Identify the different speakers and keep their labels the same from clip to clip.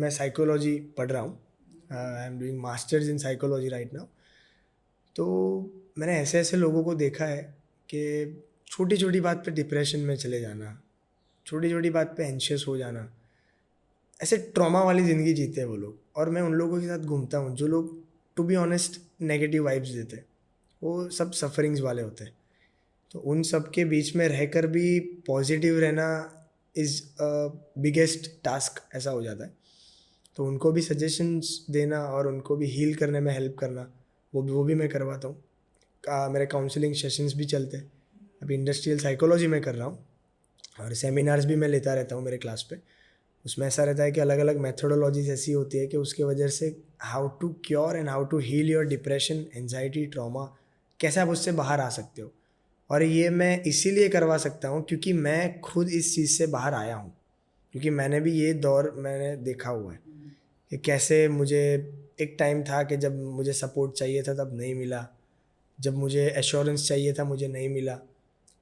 Speaker 1: मैं साइकोलॉजी पढ़ रहा हूँ, I am doing masters in psychology right now. तो मैंने ऐसे ऐसे लोगों को देखा है कि छोटी छोटी बात पे डिप्रेशन में चले जाना, छोटी छोटी बात पे एंशियस हो जाना, ऐसे ट्रॉमा वाली ज़िंदगी जीते हैं वो लोग। और मैं उन लोगों के साथ घूमता हूँ जो लोग to be honest negative vibes देते हैं, वो सब सफरिंग्स वाले होते हैं। तो उन सब के बीच में रहकर भी पॉजिटिव रहना इज़ बिगेस्ट टास्क ऐसा हो जाता है। तो उनको भी सजेशंस देना और उनको भी हील करने में हेल्प करना, वो भी मैं करवाता हूँ। मेरे काउंसलिंग सेशंस भी चलते हैं। अभी इंडस्ट्रियल साइकोलॉजी में कर रहा हूँ और सेमिनार्स भी मैं लेता रहता हूँ मेरे क्लास पे। उसमें ऐसा रहता है कि अलग अलग मेथोडोलॉजीज ऐसी होती है कि उसके वजह से how to cure and how to heal your depression, anxiety, trauma, कैसे आप उससे बाहर आ सकते हो। और ये मैं इसीलिए करवा सकता हूँ क्योंकि मैं खुद इस चीज़ से बाहर आया हूँ, क्योंकि मैंने भी ये दौर मैंने देखा हुआ है कि कैसे मुझे एक टाइम था कि जब मुझे सपोर्ट चाहिए था तब नहीं मिला, जब मुझे एश्योरेंस चाहिए था मुझे नहीं मिला।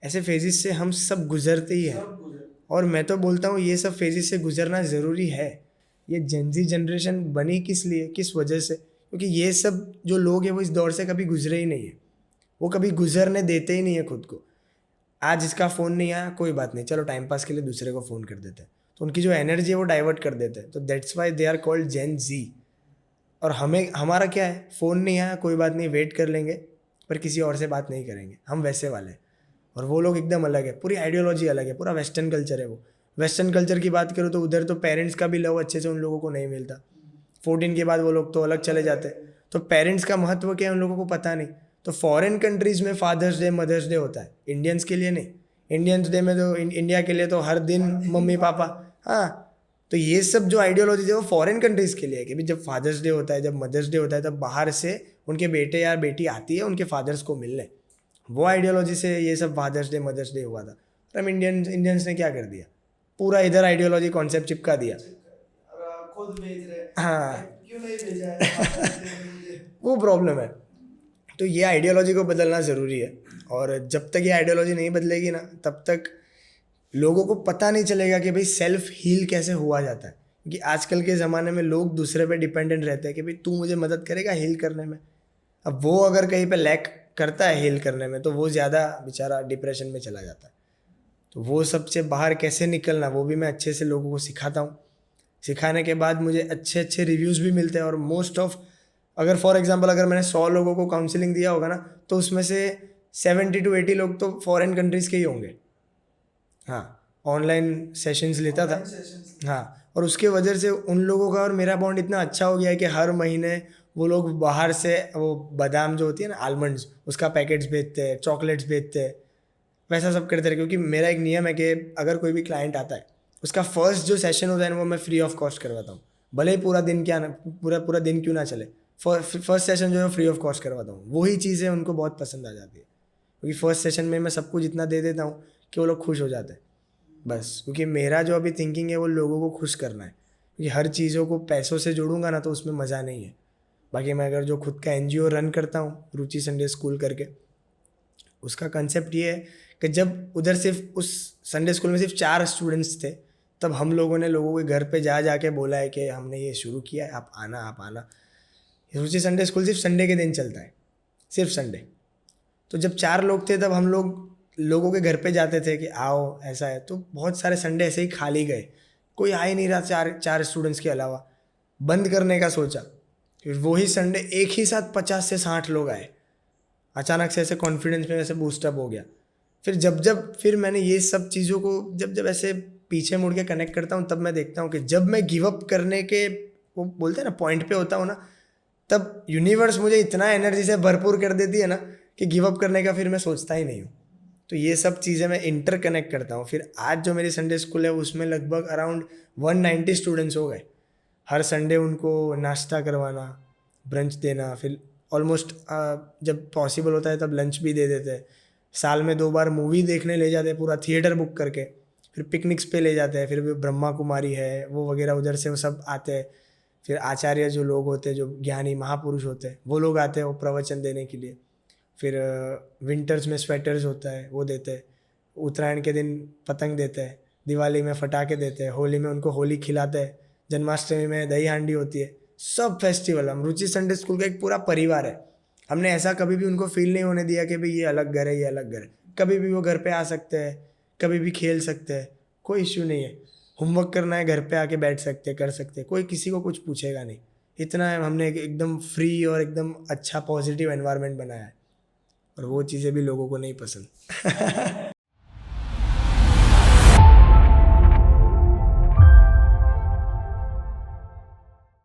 Speaker 1: ऐसे फेजेस से हम सब गुजरते ही हैं। और मैं तो बोलता हूँ ये सब फेजेस से गुजरना ज़रूरी है। ये जेनजी जनरेशन बनी किस लिए, किस वजह से? क्योंकि ये सब जो लोग हैं वो इस दौर से कभी गुजरे ही नहीं है, वो कभी गुजरने देते ही नहीं है खुद को। आज इसका फ़ोन नहीं आया, कोई बात नहीं, चलो टाइम पास के लिए दूसरे को फ़ोन कर देते हैं, तो उनकी जो एनर्जी है वो डाइवर्ट कर देते हैं। तो that's why they are called Gen Z. और हमें, हमारा क्या है, फ़ोन नहीं आया कोई बात नहीं, वेट कर लेंगे, पर किसी और से बात नहीं करेंगे, हम वैसे वाले। और वो लोग एकदम अलग है, पूरी आइडियोलॉजी अलग है, पूरा वेस्टर्न कल्चर है वो। वेस्टर्न कल्चर की बात करूँ तो उधर तो पेरेंट्स का भी लव अच्छे से उन लोगों को नहीं मिलता। 14 के बाद वो लोग तो अलग चले जाते हैं, तो पेरेंट्स का महत्व क्या है उन लोगों को पता नहीं। तो फॉरेन कंट्रीज़ में फादर्स डे, मदर्स डे होता है, इंडियंस के लिए नहीं। इंडियंस डे में तो इंडिया के लिए तो हर दिन मम्मी पापा, हाँ। तो ये सब जो आइडियोलॉजी है वो फॉरेन कंट्रीज़ के लिए है कि भाई जब फादर्स डे होता है, जब मदर्स डे होता है, तब बाहर से उनके बेटे या बेटी आती है उनके फादर्स को मिलने। वो आइडियोलॉजी से ये सब फादर्स डे, मदर्स डे हुआ था। और हम इंडियंस ने क्या कर दिया, पूरा इधर आइडियोलॉजी कॉन्सेप्ट चिपका दिया।
Speaker 2: खुद भेज रहे हैं,
Speaker 1: हाँ
Speaker 2: क्यों नहीं भेजा है, आप भेजते नहीं मुझे।
Speaker 1: वो प्रॉब्लम है। तो ये आइडियोलॉजी को बदलना ज़रूरी है। और जब तक ये आइडियोलॉजी नहीं बदलेगी ना, तब तक लोगों को पता नहीं चलेगा कि भाई सेल्फ हील कैसे हुआ जाता है। क्योंकि आजकल के ज़माने में लोग दूसरे पे डिपेंडेंट रहते हैं कि भाई तू मुझे मदद करेगा हील करने में। अब वो अगर कहीं पे लैक करता है हील करने में, तो वो ज़्यादा बेचारा डिप्रेशन में चला जाता है। तो वो सबसे बाहर कैसे निकलना, वो भी मैं अच्छे से लोगों को सिखाता हूँ। सिखाने के बाद मुझे अच्छे अच्छे रिव्यूज़ भी मिलते हैं। और मोस्ट ऑफ, अगर फॉर एग्जांपल अगर मैंने 100 लोगों को काउंसलिंग दिया होगा ना, तो उसमें से 70 to 80 लोग तो फॉरेन कंट्रीज़ के ही होंगे। हाँ, ऑनलाइन सेशंस लेता था।
Speaker 2: Online sessions.
Speaker 1: हाँ, और उसके वजह से उन लोगों का और मेरा बॉन्ड इतना अच्छा हो गया है कि हर महीने वो लोग बाहर से वो बादाम जो होती है ना, आलमंड्स, उसका पैकेट्स भेजते हैं, चॉकलेट्स भेजते हैं, वैसा सब करते रहे। क्योंकि मेरा एक नियम है कि अगर कोई भी क्लाइंट आता है, उसका फर्स्ट जो सेशन होता है ना वो मैं फ्री ऑफ कॉस्ट करवाता हूँ। भले ही पूरा दिन क्या ना, पूरा पूरा दिन क्यों ना चले, फर्स्ट सेशन जो है फ्री ऑफ कॉस्ट करवाता हूँ। वही चीज़ें उनको बहुत पसंद आ जाती है, क्योंकि फर्स्ट सेशन में मैं सब कुछ इतना दे देता हूँ कि वो लोग खुश हो जाते हैं। बस क्योंकि मेरा जो अभी थिंकिंग है वो लोगों को खुश करना है। क्योंकि हर चीज़ों को पैसों से जोड़ूंगा ना तो उसमें मज़ा नहीं है। बाकी मैं अगर जो खुद का एनजीओ रन करता हूँ, रुचि संडे स्कूल करके, उसका कंसेप्ट ये है कि जब उधर सिर्फ उस संडे स्कूल में सिर्फ 4 स्टूडेंट्स थे, तब हम लोगों ने लोगों के घर पे जा जा के बोला है कि हमने ये शुरू किया है, आप आना, आप आना। रुचि संडे स्कूल सिर्फ संडे के दिन चलता है, सिर्फ संडे। तो जब 4 लोग थे तब हम लोग लोगों के घर पे जाते थे कि आओ, ऐसा है। तो बहुत सारे संडे ऐसे ही खाली गए, कोई आ ही नहीं रहा, 4 स्टूडेंट्स के अलावा। बंद करने का सोचा, फिर वही संडे एक ही साथ 50 से 60 लोग आए। अचानक से ऐसे कॉन्फिडेंस में ऐसे बूस्टअप हो गया। फिर जब फिर मैंने ये सब चीज़ों को जब जब ऐसे पीछे मुड़ के कनेक्ट करता हूँ, तब मैं देखता हूँ कि जब मैं गिव अप करने के, वो बोलते हैं ना, पॉइंट पे होता हूँ ना, तब यूनिवर्स मुझे इतना एनर्जी से भरपूर कर देती है ना कि गिव अप करने का फिर मैं सोचता ही नहीं हूँ। तो ये सब चीज़ें मैं इंटर कनेक्ट करता हूँ। फिर आज जो मेरी संडे स्कूल है उसमें लगभग अराउंड 190 स्टूडेंट्स हो गए। हर संडे उनको नाश्ता करवाना, ब्रंच देना, फिर ऑलमोस्ट जब पॉसिबल होता है तब लंच भी दे देते हैं। साल में 2 बार मूवी देखने ले जाते हैं, पूरा थिएटर बुक करके। फिर पिकनिक्स पे ले जाते हैं, फिर भी ब्रह्मा कुमारी है वो वगैरह, उधर से वो सब आते हैं। फिर आचार्य जो लोग होते हैं, जो ज्ञानी महापुरुष होते हैं, वो लोग आते हैं वो प्रवचन देने के लिए। फिर विंटर्स में स्वेटर्स होता है वो देते हैं। उत्तरायण के दिन पतंग देते हैं, दिवाली में पटाखे देते हैं, होली में उनको होली खिलाते हैं, जन्माष्टमी में दही हांडी होती है, सब फेस्टिवल हम रुचि संडे स्कूल का एक पूरा परिवार है। हमने ऐसा कभी भी उनको फील नहीं होने दिया कि भाई ये अलग घर है, ये अलग घर है। कभी भी वो घर पे आ सकते हैं, कभी भी खेल सकते हैं, कोई इश्यू नहीं है। होमवर्क करना है घर पे आके बैठ सकते, कर सकते, कोई किसी को कुछ पूछेगा नहीं। इतना हमने एकदम फ्री और एकदम अच्छा पॉजिटिव एनवायरनमेंट बनाया है, और वो चीज़ें भी लोगों को नहीं पसंद।